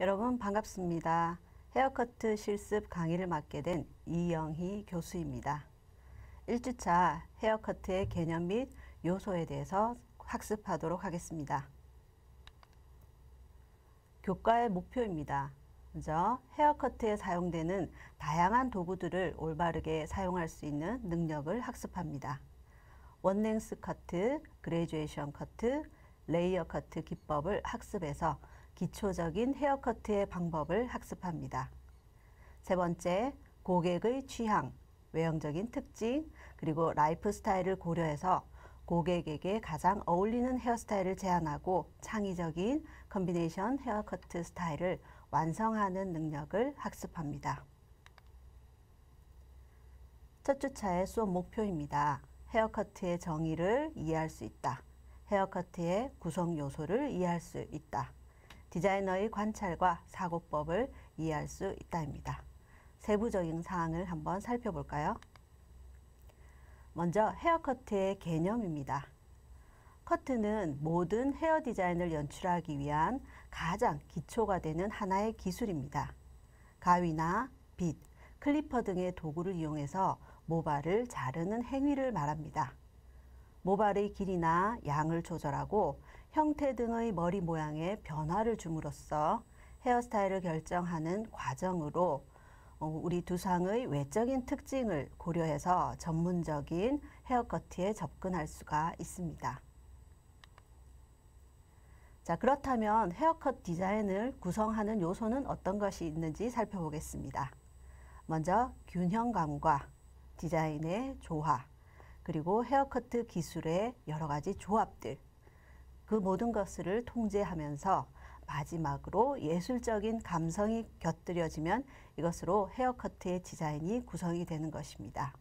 여러분 반갑습니다. 헤어커트 실습 강의를 맡게 된 이영희 교수입니다. 1주차 헤어커트의 개념 및 요소에 대해서 학습하도록 하겠습니다. 교과의 목표입니다. 먼저 헤어커트에 사용되는 다양한 도구들을 올바르게 사용할 수 있는 능력을 학습합니다. 원랭스 커트, 그레듀에이션 커트, 레이어 커트 기법을 학습해서 기초적인 헤어커트의 방법을 학습합니다. 세 번째, 고객의 취향, 외형적인 특징, 그리고 라이프 스타일을 고려해서 고객에게 가장 어울리는 헤어스타일을 제안하고 창의적인 컨비네이션 헤어커트 스타일을 완성하는 능력을 학습합니다. 첫 주차의 수업 목표입니다. 헤어커트의 정의를 이해할 수 있다. 헤어커트의 구성 요소를 이해할 수 있다. 디자이너의 관찰과 사고법을 이해할 수 있다입니다. 세부적인 사항을 한번 살펴볼까요? 먼저 헤어커트의 개념입니다. 커트는 모든 헤어 디자인을 연출하기 위한 가장 기초가 되는 하나의 기술입니다. 가위나 빗, 클리퍼 등의 도구를 이용해서 모발을 자르는 행위를 말합니다. 모발의 길이나 양을 조절하고 형태 등의 머리 모양에 변화를 줌으로써 헤어스타일을 결정하는 과정으로 우리 두상의 외적인 특징을 고려해서 전문적인 헤어커트에 접근할 수가 있습니다. 자, 그렇다면 헤어컷 디자인을 구성하는 요소는 어떤 것이 있는지 살펴보겠습니다. 먼저 균형감과 디자인의 조화, 그리고 헤어커트 기술의 여러 가지 조합들, 그 모든 것을 통제하면서 마지막으로 예술적인 감성이 곁들여지면 이것으로 헤어커트의 디자인이 구성이 되는 것입니다.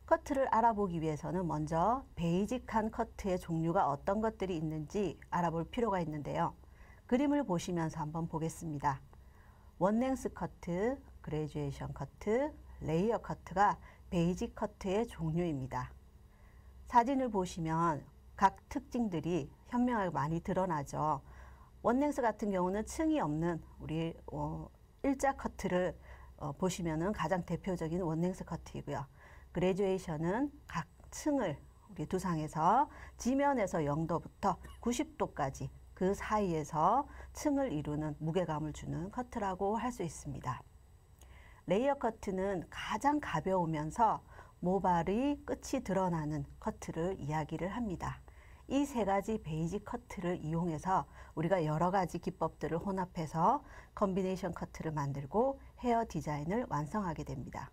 커트를 알아보기 위해서는 먼저 베이직한 커트의 종류가 어떤 것들이 있는지 알아볼 필요가 있는데요. 그림을 보시면서 한번 보겠습니다. 원랭스 커트, 그레듀에이션 커트, 레이어 커트가 베이직 커트의 종류입니다. 사진을 보시면 각 특징들이 현명하게 많이 드러나죠. 원랭스 같은 경우는 층이 없는 우리 일자 커트를 보시면은 가장 대표적인 원랭스 커트이고요. 그레듀에이션은 각 층을 우리 두상에서 지면에서 0도부터 90도까지 그 사이에서 층을 이루는 무게감을 주는 커트라고 할 수 있습니다. 레이어 커트는 가장 가벼우면서 모발의 끝이 드러나는 커트를 이야기를 합니다. 이 세 가지 베이직 커트를 이용해서 우리가 여러 가지 기법들을 혼합해서 컨비네이션 커트를 만들고 헤어 디자인을 완성하게 됩니다.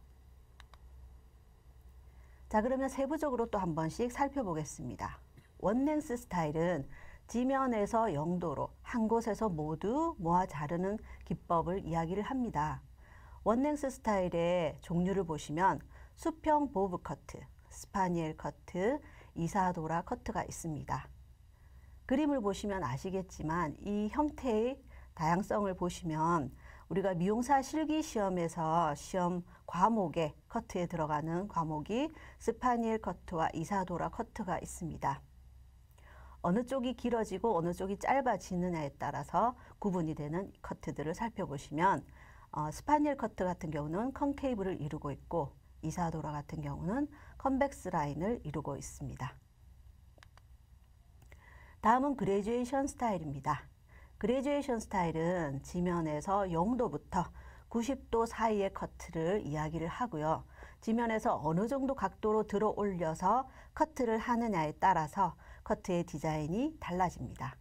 자, 그러면 세부적으로 또 한 번씩 살펴보겠습니다. 원랭스 스타일은 지면에서 0도로 한 곳에서 모두 모아 자르는 기법을 이야기를 합니다. 원랭스 스타일의 종류를 보시면 수평 보브 커트, 스파니엘 커트, 이사도라 커트가 있습니다. 그림을 보시면 아시겠지만 이 형태의 다양성을 보시면 우리가 미용사 실기시험에서 시험 과목에 커트에 들어가는 과목이 스파니엘 커트와 이사도라 커트가 있습니다. 어느 쪽이 길어지고 어느 쪽이 짧아지느냐에 따라서 구분이 되는 커트들을 살펴보시면 스파니엘 커트 같은 경우는 컨케이브를 이루고 있고 이사도라 같은 경우는 컨벡스 라인을 이루고 있습니다. 다음은 그레듀에이션 스타일입니다. 그레듀에이션 스타일은 지면에서 0도부터 90도 사이의 커트를 이야기를 하고요. 지면에서 어느 정도 각도로 들어 올려서 커트를 하느냐에 따라서 커트의 디자인이 달라집니다.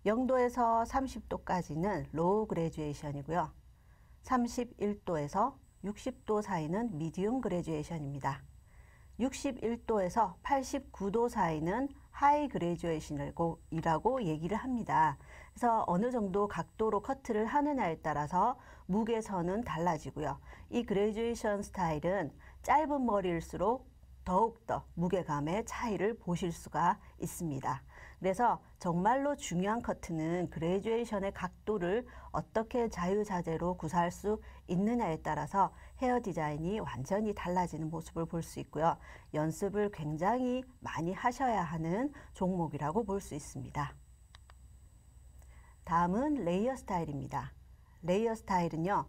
0도에서 30도까지는 로우 그레듀에이션이고요. 31도에서 60도 사이는 미디움 그레듀에이션입니다. 61도에서 89도 사이는 하이 그레듀에이션이라고 얘기를 합니다. 그래서 어느 정도 각도로 커트를 하느냐에 따라서 무게선은 달라지고요. 이 그레듀에이션 스타일은 짧은 머리일수록 더욱더 무게감의 차이를 보실 수가 있습니다. 그래서 정말로 중요한 커트는 그레듀에이션의 각도를 어떻게 자유자재로 구사할 수 있느냐에 따라서 헤어 디자인이 완전히 달라지는 모습을 볼 수 있고요. 연습을 굉장히 많이 하셔야 하는 종목이라고 볼 수 있습니다. 다음은 레이어 스타일입니다. 레이어 스타일은요,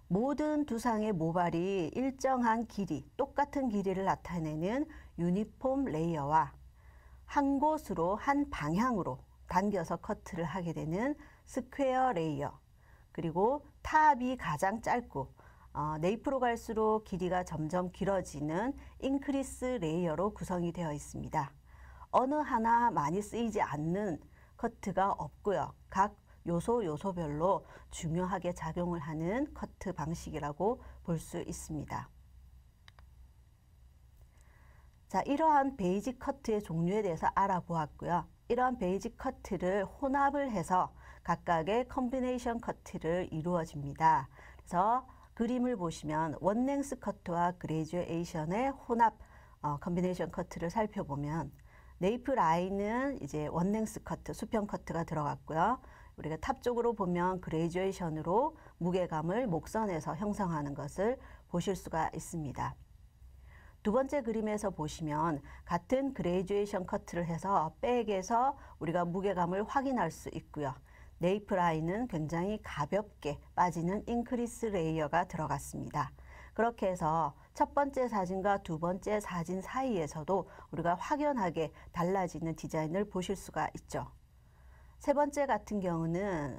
모든 두상의 모발이 일정한 길이, 똑같은 길이를 나타내는 유니폼 레이어와 한 곳으로, 한 방향으로 당겨서 커트를 하게 되는 스퀘어 레이어, 그리고 탑이 가장 짧고 네이프로 갈수록 길이가 점점 길어지는 인크리스 레이어로 구성이 되어 있습니다. 어느 하나 많이 쓰이지 않는 커트가 없고요. 각 요소별로 중요하게 작용을 하는 커트 방식이라고 볼 수 있습니다. 자, 이러한 베이직 커트의 종류에 대해서 알아보았고요. 이러한 베이직 커트를 혼합을 해서 각각의 컨비네이션 커트를 이루어집니다. 그래서 그림을 보시면 원랭스 커트와 그레듀에이션의 혼합 컨비네이션 커트를 살펴보면 네이프 라인은 이제 원랭스 커트, 수평 커트가 들어갔고요. 우리가 탑 쪽으로 보면 그레듀에이션으로 무게감을 목선에서 형성하는 것을 보실 수가 있습니다. 두 번째 그림에서 보시면 같은 그레듀에이션 커트를 해서 백에서 우리가 무게감을 확인할 수 있고요. 네이프 라인은 굉장히 가볍게 빠지는 인크리스 레이어가 들어갔습니다. 그렇게 해서 첫 번째 사진과 두 번째 사진 사이에서도 우리가 확연하게 달라지는 디자인을 보실 수가 있죠. 세 번째 같은 경우는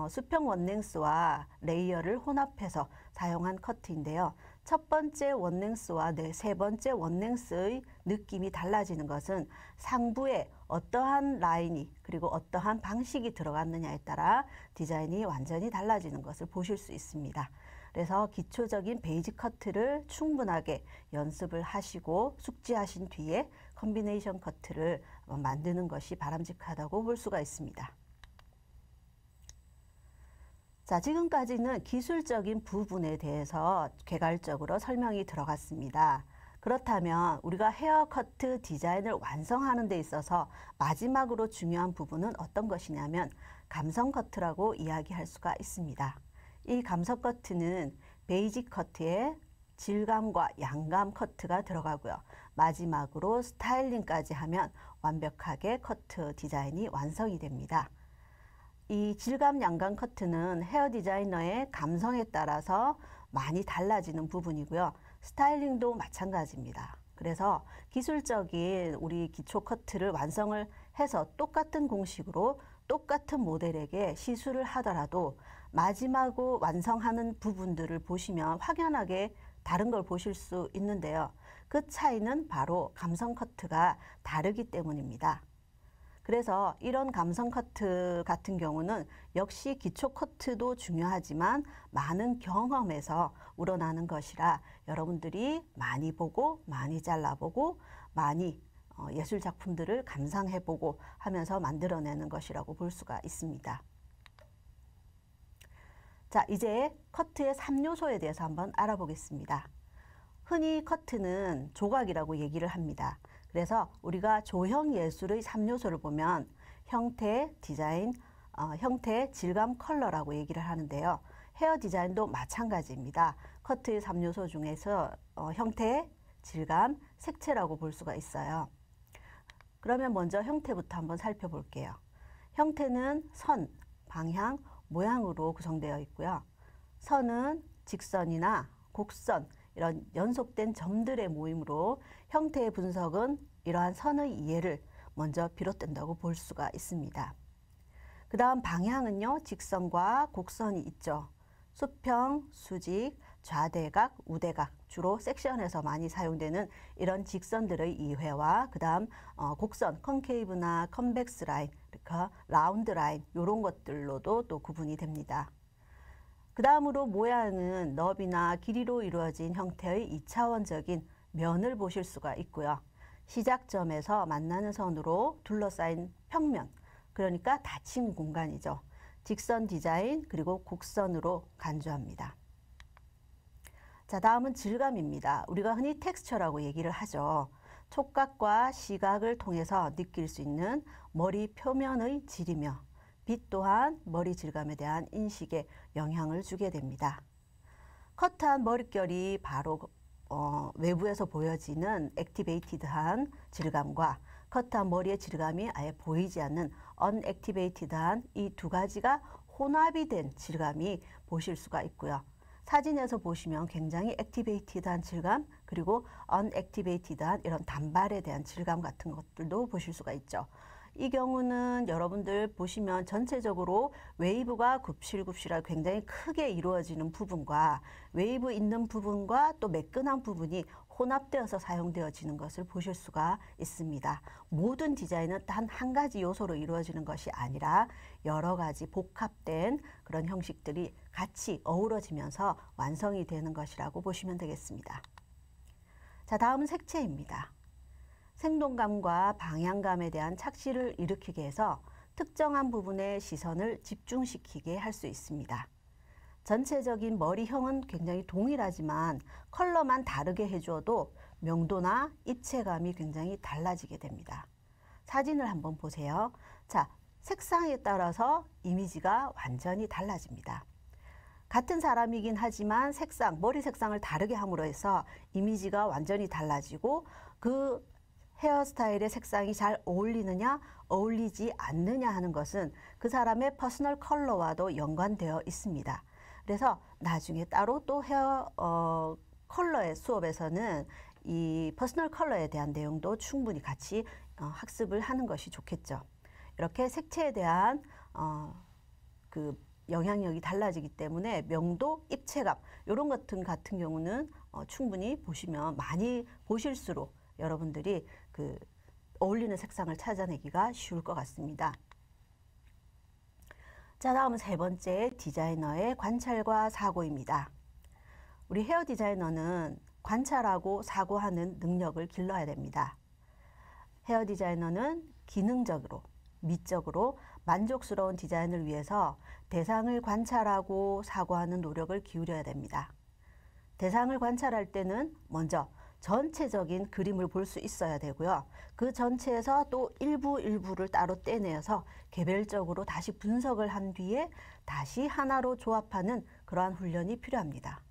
수평 원랭스와 레이어를 혼합해서 사용한 커트인데요. 첫 번째 원랭스와 세 번째 원랭스의 느낌이 달라지는 것은 상부에 어떠한 라인이 그리고 어떠한 방식이 들어갔느냐에 따라 디자인이 완전히 달라지는 것을 보실 수 있습니다. 그래서 기초적인 베이직 커트를 충분하게 연습을 하시고 숙지하신 뒤에 컨비네이션 커트를 만드는 것이 바람직하다고 볼 수가 있습니다. 자, 지금까지는 기술적인 부분에 대해서 개괄적으로 설명이 들어갔습니다. 그렇다면 우리가 헤어 커트 디자인을 완성하는 데 있어서 마지막으로 중요한 부분은 어떤 것이냐면 감성 커트라고 이야기할 수가 있습니다. 이 감성 커트는 베이직 커트에 질감과 양감 커트가 들어가고요. 마지막으로 스타일링까지 하면 완벽하게 커트 디자인이 완성이 됩니다. 이 질감 양감 커트는 헤어 디자이너의 감성에 따라서 많이 달라지는 부분이고요. 스타일링도 마찬가지입니다. 그래서 기술적인 우리 기초 커트를 완성을 해서 똑같은 공식으로 똑같은 모델에게 시술을 하더라도 마지막으로 완성하는 부분들을 보시면 확연하게 다른 걸 보실 수 있는데요. 그 차이는 바로 감성 커트가 다르기 때문입니다. 그래서 이런 감성 커트 같은 경우는 역시 기초 커트도 중요하지만 많은 경험에서 우러나는 것이라 여러분들이 많이 보고 많이 잘라보고 많이 예술 작품들을 감상해보고 하면서 만들어내는 것이라고 볼 수가 있습니다. 자, 이제 커트의 3요소에 대해서 한번 알아보겠습니다. 흔히 커트는 조각이라고 얘기를 합니다. 그래서 우리가 조형 예술의 3요소를 보면 형태, 디자인, 형태, 질감, 컬러라고 얘기를 하는데요. 헤어 디자인도 마찬가지입니다. 커트의 3요소 중에서 형태, 질감, 색채라고 볼 수가 있어요. 그러면 먼저 형태부터 한번 살펴볼게요. 형태는 선, 방향, 모양으로 구성되어 있고요. 선은 직선이나 곡선, 이런 연속된 점들의 모임으로 형태의 분석은 이러한 선의 이해를 먼저 비롯된다고 볼 수가 있습니다. 그 다음 방향은요, 직선과 곡선이 있죠. 수평, 수직, 좌대각, 우대각, 주로 섹션에서 많이 사용되는 이런 직선들의 이해와 그 다음 곡선, 컨케이브나 컨벡스 라인, 그러니까 라운드 라인 이런 것들로도 또 구분이 됩니다. 그 다음으로 모양은 너비나 길이로 이루어진 형태의 2차원적인 면을 보실 수가 있고요. 시작점에서 만나는 선으로 둘러싸인 평면, 그러니까 닫힌 공간이죠. 직선 디자인 그리고 곡선으로 간주합니다. 자, 다음은 질감입니다. 우리가 흔히 텍스처라고 얘기를 하죠. 촉각과 시각을 통해서 느낄 수 있는 머리 표면의 질이며 빛 또한 머리 질감에 대한 인식에 영향을 주게 됩니다. 커트한 머릿결이 바로 외부에서 보여지는 액티베이티드한 질감과 커트한 머리의 질감이 아예 보이지 않는 unactivated한 이 두 가지가 혼합이 된 질감이 보실 수가 있고요. 사진에서 보시면 굉장히 액티베이티드한 질감, 그리고 unactivated한 이런 단발에 대한 질감 같은 것들도 보실 수가 있죠. 이 경우는 여러분들 보시면 전체적으로 웨이브가 굽실굽실하게 굉장히 크게 이루어지는 부분과 웨이브 있는 부분과 또 매끈한 부분이 혼합되어서 사용되어지는 것을 보실 수가 있습니다. 모든 디자인은 단 한 가지 요소로 이루어지는 것이 아니라 여러 가지 복합된 그런 형식들이 같이 어우러지면서 완성이 되는 것이라고 보시면 되겠습니다. 자, 다음은 색채입니다. 생동감과 방향감에 대한 착시를 일으키게 해서 특정한 부분에 시선을 집중시키게 할 수 있습니다. 전체적인 머리형은 굉장히 동일하지만 컬러만 다르게 해주어도 명도나 입체감이 굉장히 달라지게 됩니다. 사진을 한번 보세요. 자, 색상에 따라서 이미지가 완전히 달라집니다. 같은 사람이긴 하지만 머리 색상을 다르게 함으로 해서 이미지가 완전히 달라지고 그 헤어스타일의 색상이 잘 어울리느냐 어울리지 않느냐 하는 것은 그 사람의 퍼스널 컬러와도 연관되어 있습니다. 그래서 나중에 따로 또 컬러의 수업에서는 이 퍼스널 컬러에 대한 내용도 충분히 같이 학습을 하는 것이 좋겠죠. 이렇게 색채에 대한 그 영향력이 달라지기 때문에 명도, 입체감 이런 것 같은 경우는 충분히 보시면 많이 보실수록 여러분들이 그 어울리는 색상을 찾아내기가 쉬울 것 같습니다. 자, 다음은 세 번째, 디자이너의 관찰과 사고입니다. 우리 헤어 디자이너는 관찰하고 사고하는 능력을 길러야 됩니다. 헤어 디자이너는 기능적으로, 미적으로 만족스러운 디자인을 위해서 대상을 관찰하고 사고하는 노력을 기울여야 됩니다. 대상을 관찰할 때는 먼저 전체적인 그림을 볼 수 있어야 되고요. 그 전체에서 또 일부를 따로 떼내어서 개별적으로 다시 분석을 한 뒤에 다시 하나로 조합하는 그러한 훈련이 필요합니다.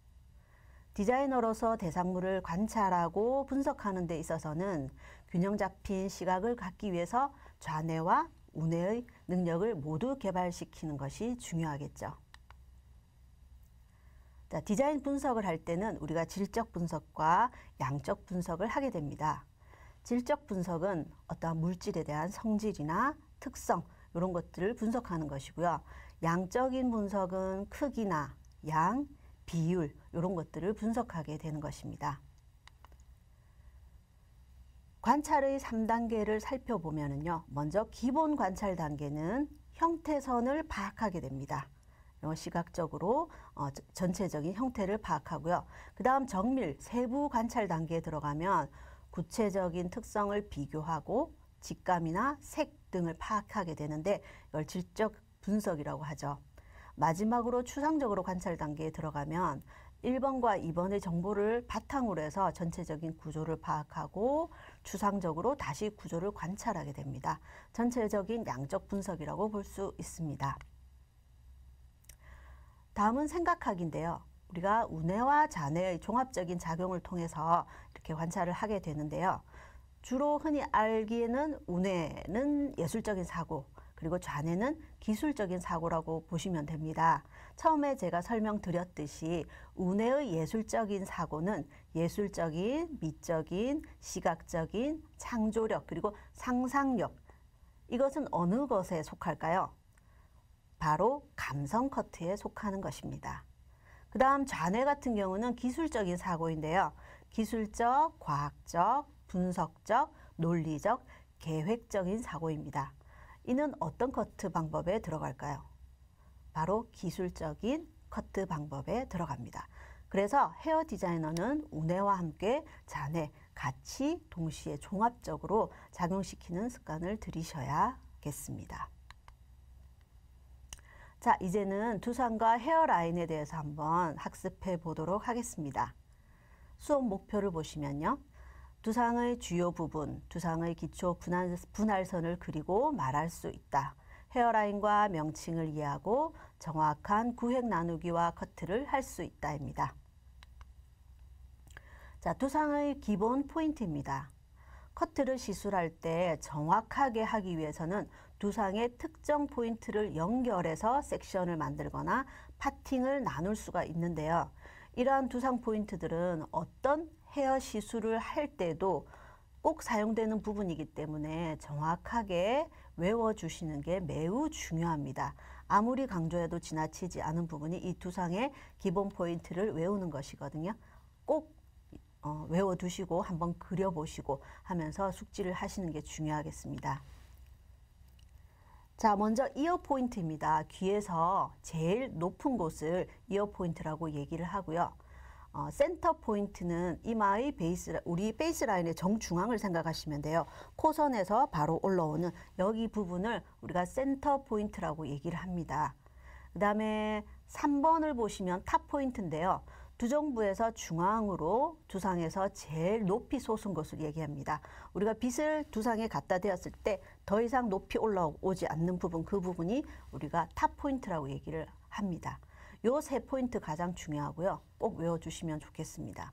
디자이너로서 대상물을 관찰하고 분석하는 데 있어서는 균형 잡힌 시각을 갖기 위해서 좌뇌와 우뇌의 능력을 모두 개발시키는 것이 중요하겠죠. 자, 디자인 분석을 할 때는 우리가 질적 분석과 양적 분석을 하게 됩니다. 질적 분석은 어떠한 물질에 대한 성질이나 특성 이런 것들을 분석하는 것이고요. 양적인 분석은 크기나 양, 비율 이런 것들을 분석하게 되는 것입니다. 관찰의 3단계를 살펴보면요. 먼저 기본 관찰 단계는 형태선을 파악하게 됩니다. 시각적으로 전체적인 형태를 파악하고요. 그 다음 정밀, 세부 관찰 단계에 들어가면 구체적인 특성을 비교하고 직감이나 색 등을 파악하게 되는데 이걸 질적 분석이라고 하죠. 마지막으로 추상적으로 관찰 단계에 들어가면 1번과 2번의 정보를 바탕으로 해서 전체적인 구조를 파악하고 추상적으로 다시 구조를 관찰하게 됩니다. 전체적인 양적 분석이라고 볼 수 있습니다. 다음은 생각하기인데요. 우리가 우뇌와 좌뇌의 종합적인 작용을 통해서 이렇게 관찰을 하게 되는데요. 주로 흔히 알기에는 우뇌는 예술적인 사고, 그리고 좌뇌는 기술적인 사고라고 보시면 됩니다. 처음에 제가 설명드렸듯이 우뇌의 예술적인 사고는 예술적인, 미적인, 시각적인, 창조력, 그리고 상상력, 이것은 어느 것에 속할까요? 바로 감성 커트에 속하는 것입니다. 그 다음 좌뇌 같은 경우는 기술적인 사고인데요. 기술적, 과학적, 분석적, 논리적, 계획적인 사고입니다. 이는 어떤 커트 방법에 들어갈까요? 바로 기술적인 커트 방법에 들어갑니다. 그래서 헤어 디자이너는 우뇌와 함께 좌뇌 같이 동시에 종합적으로 작용시키는 습관을 들이셔야겠습니다. 자, 이제는 두상과 헤어라인에 대해서 한번 학습해 보도록 하겠습니다. 수업 목표를 보시면요. 두상의 주요 부분, 두상의 기초 분할선을 그리고 말할 수 있다. 헤어라인과 명칭을 이해하고 정확한 구획 나누기와 커트를 할 수 있다입니다. 자, 두상의 기본 포인트입니다. 커트를 시술할 때 정확하게 하기 위해서는 두상의 특정 포인트를 연결해서 섹션을 만들거나 파팅을 나눌 수가 있는데요. 이러한 두상 포인트들은 어떤 헤어 시술을 할 때도 꼭 사용되는 부분이기 때문에 정확하게 외워주시는 게 매우 중요합니다. 아무리 강조해도 지나치지 않은 부분이 이 두상의 기본 포인트를 외우는 것이거든요. 꼭 외워두시고 한번 그려보시고 하면서 숙지를 하시는 게 중요하겠습니다. 자, 먼저 이어 포인트입니다. 귀에서 제일 높은 곳을 이어 포인트라고 얘기를 하고요. 센터 포인트는 이마의 우리 베이스 라인의 정중앙을 생각하시면 돼요. 코선에서 바로 올라오는 여기 부분을 우리가 센터 포인트라고 얘기를 합니다. 그 다음에 3번을 보시면 탑 포인트인데요. 두정부에서 중앙으로 두상에서 제일 높이 솟은 것을 얘기합니다. 우리가 빗을 두상에 갖다 대었을 때 더 이상 높이 올라오지 않는 부분, 그 부분이 우리가 탑 포인트라고 얘기를 합니다. 요 세 포인트 가장 중요하고요. 꼭 외워주시면 좋겠습니다.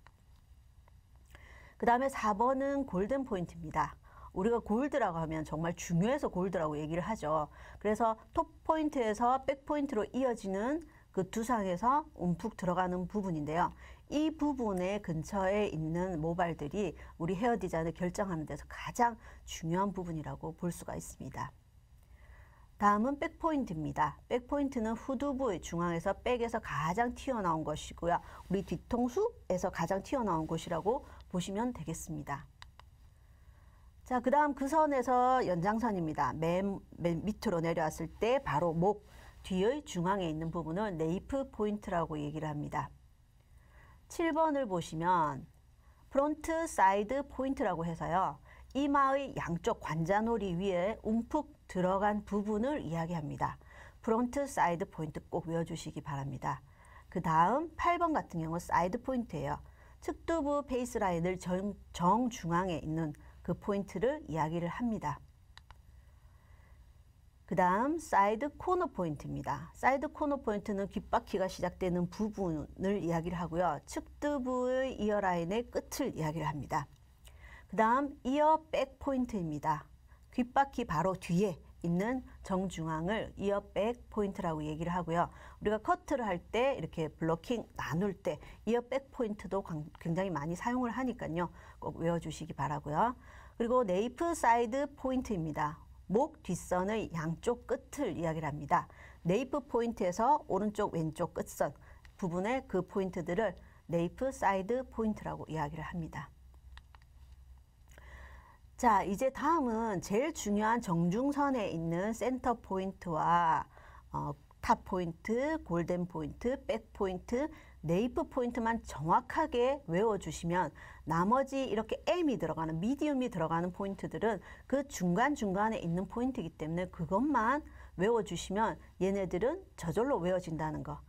그 다음에 4번은 골든 포인트입니다. 우리가 골드라고 하면 정말 중요해서 골드라고 얘기를 하죠. 그래서 톱 포인트에서 백 포인트로 이어지는 그 두상에서 움푹 들어가는 부분인데요. 이 부분의 근처에 있는 모발들이 우리 헤어 디자인을 결정하는 데서 가장 중요한 부분이라고 볼 수가 있습니다. 다음은 백포인트입니다. 백포인트는 후두부의 중앙에서 백에서 가장 튀어나온 것이고요. 우리 뒤통수에서 가장 튀어나온 곳이라고 보시면 되겠습니다. 자, 그 다음 그 선에서 연장선입니다. 맨 밑으로 내려왔을 때 바로 목 뒤의 중앙에 있는 부분을 네이프 포인트라고 얘기를 합니다. 7번을 보시면 프론트 사이드 포인트라고 해서요. 이마의 양쪽 관자놀이 위에 움푹 들어간 부분을 이야기합니다. 프론트 사이드 포인트 꼭 외워주시기 바랍니다. 그 다음 8번 같은 경우 사이드 포인트예요. 측두부 베이스 라인을 정중앙에 있는 그 포인트를 이야기를 합니다. 그 다음 사이드 코너 포인트입니다. 사이드 코너 포인트는 귓바퀴가 시작되는 부분을 이야기를 하고요. 측두부의 이어 라인의 끝을 이야기를 합니다. 그 다음 이어 백 포인트입니다. 귓바퀴 바로 뒤에 있는 정중앙을 이어 백 포인트라고 얘기를 하고요. 우리가 커트를 할 때 이렇게 블로킹 나눌 때 이어 백 포인트도 굉장히 많이 사용을 하니까요. 꼭 외워주시기 바라고요. 그리고 네이프 사이드 포인트입니다. 목 뒷선의 양쪽 끝을 이야기를 합니다. 네이프 포인트에서 오른쪽 왼쪽 끝선 부분의 그 포인트들을 네이프 사이드 포인트라고 이야기를 합니다. 자, 이제 다음은 제일 중요한 정중선에 있는 센터 포인트와 탑 포인트, 골든 포인트, 백 포인트, 네이프 포인트만 정확하게 외워주시면 나머지 이렇게 M이 들어가는, 미디움이 들어가는 포인트들은 그 중간중간에 있는 포인트이기 때문에 그것만 외워주시면 얘네들은 저절로 외워진다는 거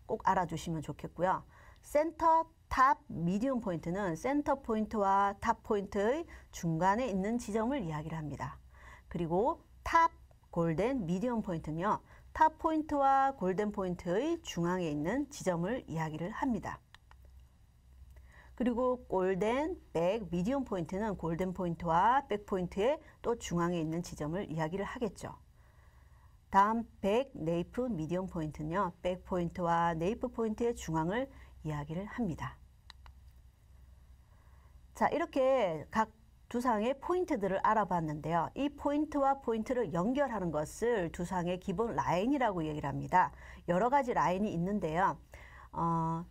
꼭 알아주시면 좋겠고요. 센터, 탑, 미디움 포인트는 센터 포인트와 탑 포인트의 중간에 있는 지점을 이야기를 합니다. 그리고 탑, 골든, 미디움 포인트는요. 탑 포인트와 골든 포인트의 중앙에 있는 지점을 이야기를 합니다. 그리고 골든, 백, 미디움 포인트는 골든 포인트와 백 포인트의 또 중앙에 있는 지점을 이야기를 하겠죠. 다음 백, 네이프, 미디움 포인트는요. 백 포인트와 네이프 포인트의 중앙을 이야기를 합니다. 자, 이렇게 각 두상의 포인트들을 알아봤는데요. 이 포인트와 포인트를 연결하는 것을 두상의 기본 라인이라고 얘기를 합니다. 여러 가지 라인이 있는데요.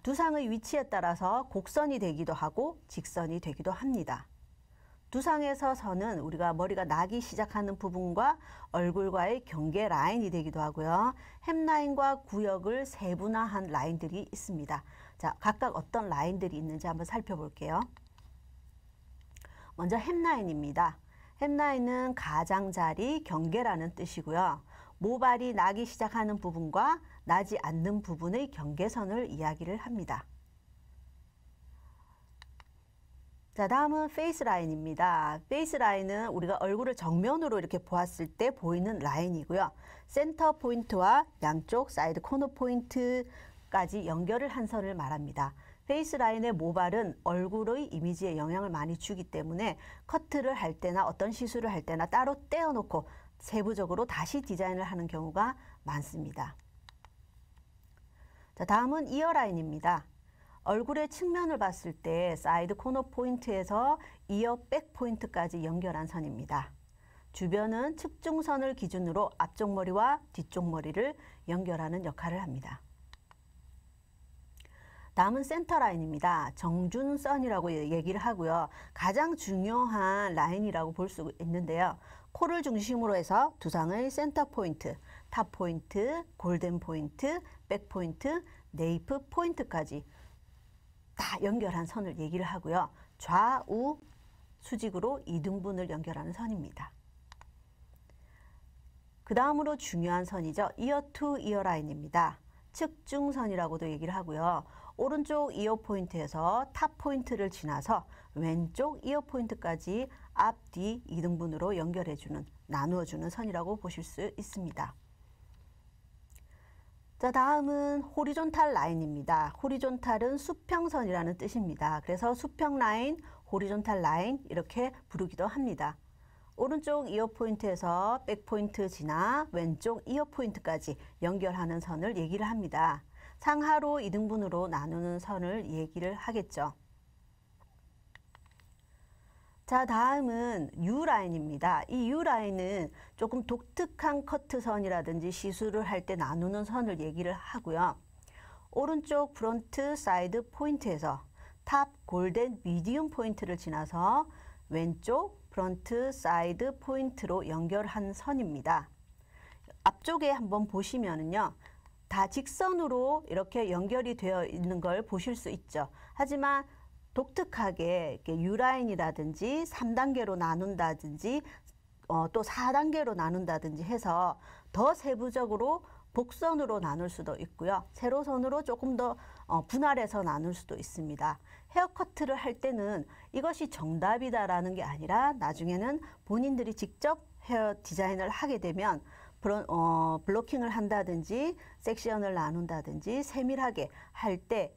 두상의 위치에 따라서 곡선이 되기도 하고 직선이 되기도 합니다. 두상에서 선은 우리가 머리가 나기 시작하는 부분과 얼굴과의 경계 라인이 되기도 하고요. 햄라인과 구역을 세분화한 라인들이 있습니다. 자, 각각 어떤 라인들이 있는지 한번 살펴볼게요. 먼저 햄라인입니다. 햄라인은 가장자리, 경계라는 뜻이고요. 모발이 나기 시작하는 부분과 나지 않는 부분의 경계선을 이야기를 합니다. 자, 다음은 페이스 라인입니다. 페이스 라인은 우리가 얼굴을 정면으로 이렇게 보았을 때 보이는 라인이고요. 센터 포인트와 양쪽 사이드 코너 포인트까지 연결을 한 선을 말합니다. 페이스 라인의 모발은 얼굴의 이미지에 영향을 많이 주기 때문에 커트를 할 때나 어떤 시술을 할 때나 따로 떼어놓고 세부적으로 다시 디자인을 하는 경우가 많습니다. 자, 다음은 이어라인입니다. 얼굴의 측면을 봤을 때 사이드 코너 포인트에서 이어 백 포인트까지 연결한 선입니다. 주변은 측중선을 기준으로 앞쪽 머리와 뒤쪽 머리를 연결하는 역할을 합니다. 다음은 센터 라인입니다. 정준선이라고 얘기를 하고요. 가장 중요한 라인이라고 볼 수 있는데요. 코를 중심으로 해서 두상의 센터 포인트, 탑 포인트, 골든 포인트, 백 포인트, 네이프 포인트까지 다 연결한 선을 얘기를 하고요. 좌우 수직으로 이등분을 연결하는 선입니다. 그 다음으로 중요한 선이죠. 이어 투 이어 라인입니다. 측중선이라고도 얘기를 하고요. 오른쪽 이어 포인트에서 탑 포인트를 지나서 왼쪽 이어 포인트까지 앞, 뒤 이등분으로 연결해주는, 나누어주는 선이라고 보실 수 있습니다. 자, 다음은 호리존탈 라인입니다. 호리존탈은 수평선이라는 뜻입니다. 그래서 수평 라인, 호리존탈 라인 이렇게 부르기도 합니다. 오른쪽 이어 포인트에서 백 포인트 지나 왼쪽 이어 포인트까지 연결하는 선을 얘기를 합니다. 상하로 이등분으로 나누는 선을 얘기를 하겠죠. 자, 다음은 U라인입니다. 이 U라인은 조금 독특한 커트선이라든지 시술을 할 때 나누는 선을 얘기를 하고요. 오른쪽 프론트 사이드 포인트에서 탑 골든 미디움 포인트를 지나서 왼쪽 프론트 사이드 포인트로 연결한 선입니다. 앞쪽에 한번 보시면은요. 다 직선으로 이렇게 연결이 되어 있는 걸 보실 수 있죠. 하지만 독특하게 U라인이라든지 3단계로 나눈다든지 또 4단계로 나눈다든지 해서 더 세부적으로 복선으로 나눌 수도 있고요. 세로선으로 조금 더 분할해서 나눌 수도 있습니다. 헤어커트를 할 때는 이것이 정답이다라는 게 아니라 나중에는 본인들이 직접 헤어 디자인을 하게 되면 블로킹을 한다든지 섹션을 나눈다든지 세밀하게 할 때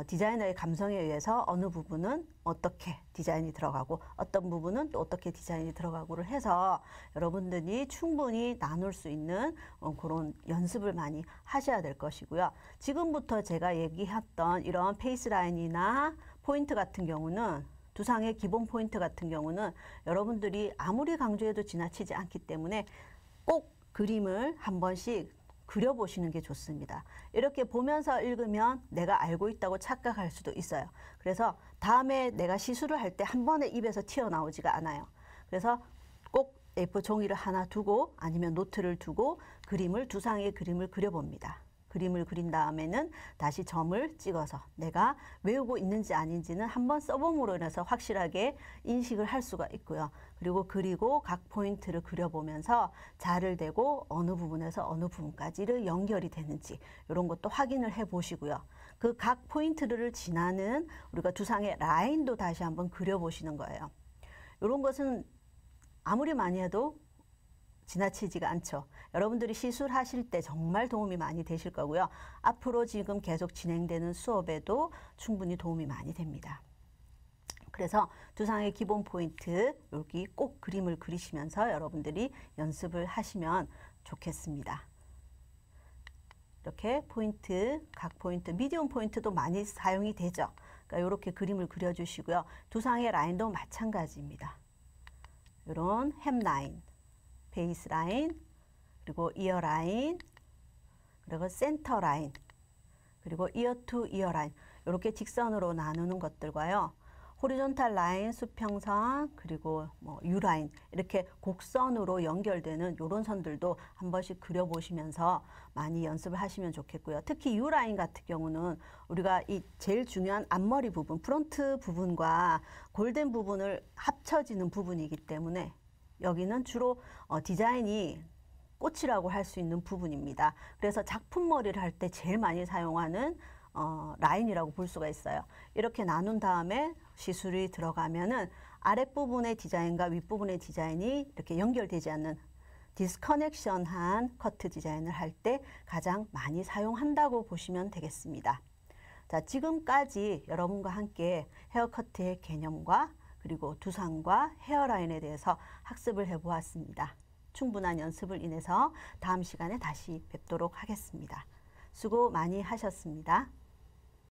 디자이너의 감성에 의해서 어느 부분은 어떻게 디자인이 들어가고 어떤 부분은 또 어떻게 디자인이 들어가고를 해서 여러분들이 충분히 나눌 수 있는 그런 연습을 많이 하셔야 될 것이고요. 지금부터 제가 얘기했던 이런 페이스 라인이나 포인트 같은 경우는 두상의 기본 포인트 같은 경우는 여러분들이 아무리 강조해도 지나치지 않기 때문에 꼭 그림을 한 번씩 그려보시는 게 좋습니다. 이렇게 보면서 읽으면 내가 알고 있다고 착각할 수도 있어요. 그래서 다음에 내가 시술을 할 때 한 번에 입에서 튀어나오지가 않아요. 그래서 꼭 A4 종이를 하나 두고 아니면 노트를 두고 두상의 그림을 그려봅니다. 그림을 그린 다음에는 다시 점을 찍어서 내가 외우고 있는지 아닌지는 한번 써봄으로 인해서 확실하게 인식을 할 수가 있고요. 그리고 각 포인트를 그려보면서 자를 대고 어느 부분에서 어느 부분까지를 연결이 되는지 이런 것도 확인을 해 보시고요. 그 각 포인트를 지나는 우리가 두상의 라인도 다시 한번 그려보시는 거예요. 이런 것은 아무리 많이 해도 지나치지가 않죠. 여러분들이 시술하실 때 정말 도움이 많이 되실 거고요. 앞으로 지금 계속 진행되는 수업에도 충분히 도움이 많이 됩니다. 그래서 두상의 기본 포인트 여기 꼭 그림을 그리시면서 여러분들이 연습을 하시면 좋겠습니다. 이렇게 포인트, 각 포인트, 미디움 포인트도 많이 사용이 되죠. 그러니까 이렇게 그림을 그려주시고요. 두상의 라인도 마찬가지입니다. 이런 햄라인, 베이스 라인, 그리고 이어 라인, 그리고 센터 라인, 그리고 이어 투 이어 라인 이렇게 직선으로 나누는 것들과요. 호리존탈 라인, 수평선, 그리고 U라인 이렇게 곡선으로 연결되는 이런 선들도 한 번씩 그려보시면서 많이 연습을 하시면 좋겠고요. 특히 U라인 같은 경우는 우리가 이 제일 중요한 앞머리 부분, 프론트 부분과 골든 부분을 합쳐지는 부분이기 때문에 여기는 주로 디자인이 꽃이라고 할 수 있는 부분입니다. 그래서 작품 머리를 할 때 제일 많이 사용하는 라인이라고 볼 수가 있어요. 이렇게 나눈 다음에 시술이 들어가면은 아랫부분의 디자인과 윗부분의 디자인이 이렇게 연결되지 않는 디스커넥션한 커트 디자인을 할 때 가장 많이 사용한다고 보시면 되겠습니다. 자, 지금까지 여러분과 함께 헤어커트의 개념과 그리고 두상과 헤어라인에 대해서 학습을 해보았습니다. 충분한 연습을 인해서 다음 시간에 다시 뵙도록 하겠습니다. 수고 많이 하셨습니다.